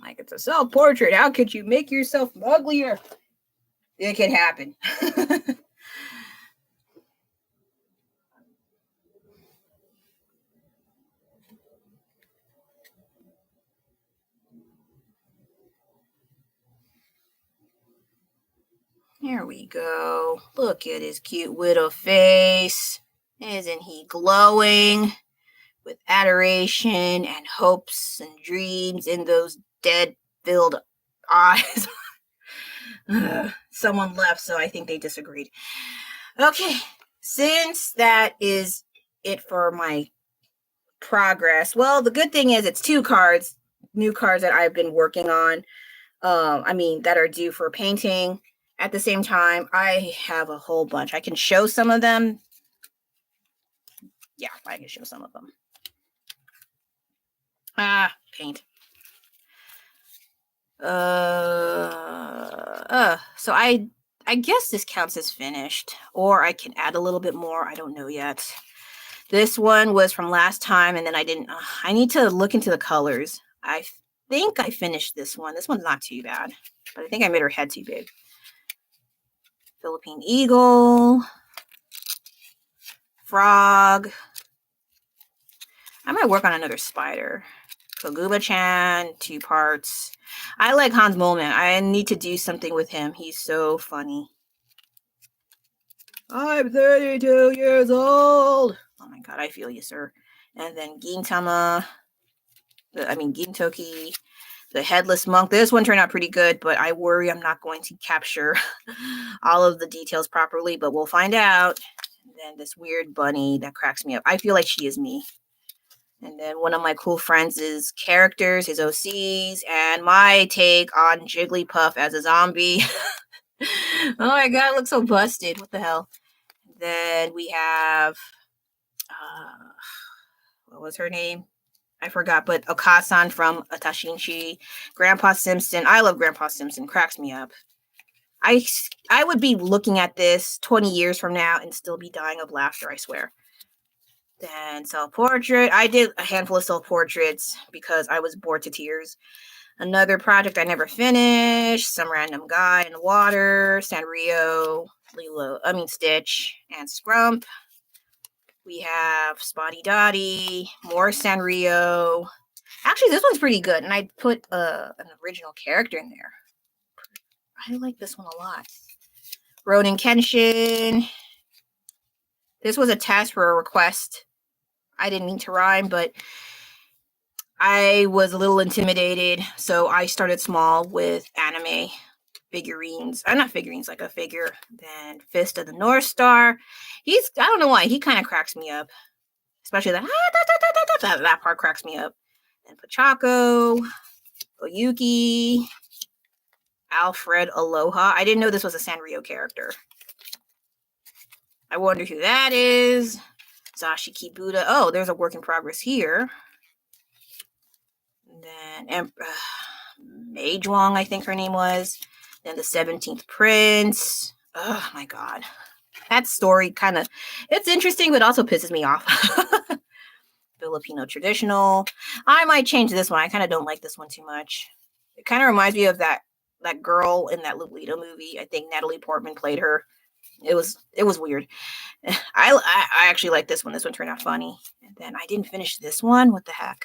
Like, it's a self-portrait. How could you make yourself uglier? It can happen. Here we go. Look at his cute widow face. Isn't he glowing with adoration and hopes and dreams in those dead-filled eyes? Someone left, so I think they disagreed. Okay, since that is it for my progress, well, the good thing is it's 2 cards, new cards that I've been working on. That are due for painting. At the same time, I have a whole bunch. I can show some of them. Yeah, I can show some of them. Paint. So I guess this counts as finished, or I can add a little bit more. I don't know yet. This one was from last time, and then I didn't. I need to look into the colors. I think I finished this one. This one's not too bad, but I think I made her head too big. Philippine eagle, frog. I might work on another spider. Koguba-chan, 2 parts. I like Hans Moleman. I need to do something with him. He's so funny. I'm 32 years old. Oh my god, I feel you, sir. And then Gintama. Gintoki. The headless monk. This one turned out pretty good, but I worry I'm not going to capture all of the details properly, but we'll find out. And then this weird bunny that cracks me up. I feel like she is me. And then one of my cool friends' characters, his OCs, and my take on Jigglypuff as a zombie. Oh my god, it looks so busted. What the hell? And then we have, what was her name? I forgot, but Okasan from Atashinshi. Grandpa Simpson. I love Grandpa Simpson. Cracks me up. I would be looking at this 20 years from now and still be dying of laughter, I swear. Then self-portrait. I did a handful of self-portraits because I was bored to tears. Another project I never finished. Some random guy in the water. Sanrio, Stitch, and Scrump. We have Spotty Dotty, more Sanrio. Actually, this one's pretty good, and I put an original character in there. I like this one a lot. Ronin Kenshin. This was a task for a request. I didn't mean to rhyme, but I was a little intimidated, so I started small with anime figurines. Not figurines, like a figure. Then Fist of the North Star. I don't know why, he kind of cracks me up. Especially that part cracks me up. And Pachaco, Oyuki, Alfred Aloha. I didn't know this was a Sanrio character. I wonder who that is. Zashiki Buddha. Oh, there's a work in progress here. And then Mage Wong, I think her name was. Then the 17th Prince. Oh my god. That story kind of, it's interesting, but also pisses me off. Filipino traditional. I might change this one. I kind of don't like this one too much. It kind of reminds me of that girl in that Lolita movie. I think Natalie Portman played her. It was weird. I actually like this one. This one turned out funny. And then I didn't finish this one. What the heck?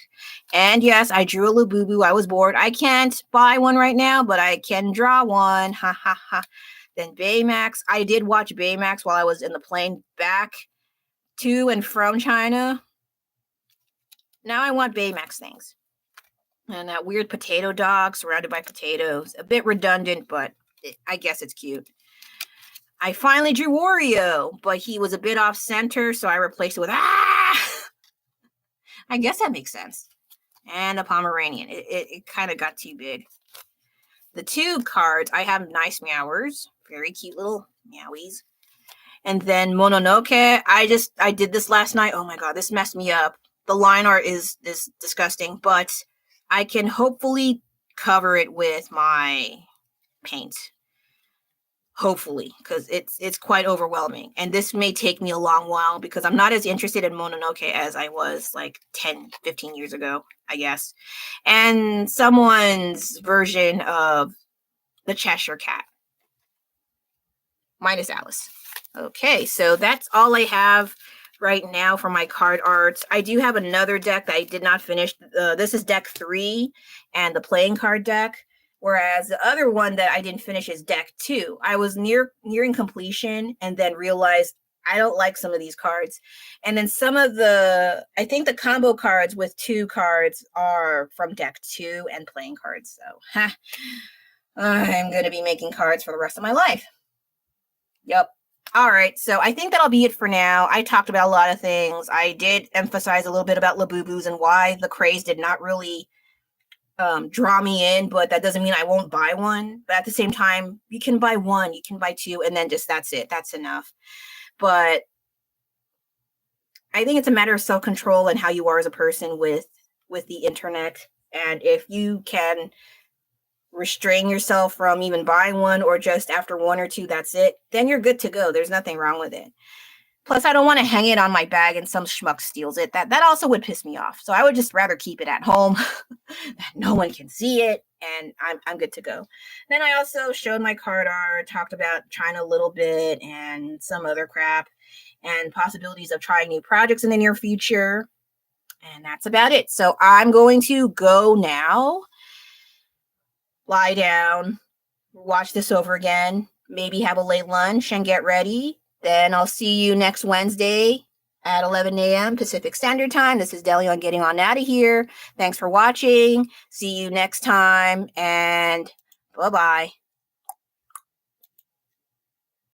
And yes, I drew a Labubu. I was bored. I can't buy one right now, but I can draw one. Ha ha ha. Then Baymax. I did watch Baymax while I was in the plane back to and from China. Now I want Baymax things. And that weird potato dog surrounded by potatoes. A bit redundant, but I guess it's cute. I finally drew Wario, but he was a bit off center, so I replaced it with I guess that makes sense. And a Pomeranian. It kind of got too big. The two cards, I have Nice Meowers. Very cute little meowies. And then Mononoke. I did this last night. Oh my god, this messed me up. The line art is disgusting, but I can hopefully cover it with my paint. Hopefully, because it's quite overwhelming. And this may take me a long while because I'm not as interested in Mononoke as I was like 10, 15 years ago, I guess. And someone's version of the Cheshire Cat. Minus Alice. Okay, so that's all I have right now for my card arts. I do have another deck that I did not finish. This is deck 3 and the playing card deck. Whereas the other one that I didn't finish is deck 2. I was nearing completion and then realized I don't like some of these cards. And then some of I think the combo cards with 2 cards are from deck 2 and playing cards. So I'm going to be making cards for the rest of my life. Yep. All right. So I think that'll be it for now. I talked about a lot of things. I did emphasize a little bit about Labubus and why the craze did not really draw me in, but that doesn't mean I won't buy one. But at the same time, you can buy one, you can buy 2, and then just that's it. That's enough. But I think it's a matter of self-control and how you are as a person with the internet. And if you can restrain yourself from even buying one or just after 1 or 2, that's it, then you're good to go. There's nothing wrong with it. Plus, I don't want to hang it on my bag and some schmuck steals it. That also would piss me off. So I would just rather keep it at home. That no one can see it, and I'm good to go. Then I also showed my card art, talked about China a little bit and some other crap, and possibilities of trying new projects in the near future. And that's about it. So I'm going to go now, lie down, watch this over again, maybe have a late lunch and get ready. Then I'll see you next Wednesday at 11 a.m. Pacific Standard Time. This is Delion getting on out of here. Thanks for watching. See you next time, and bye-bye.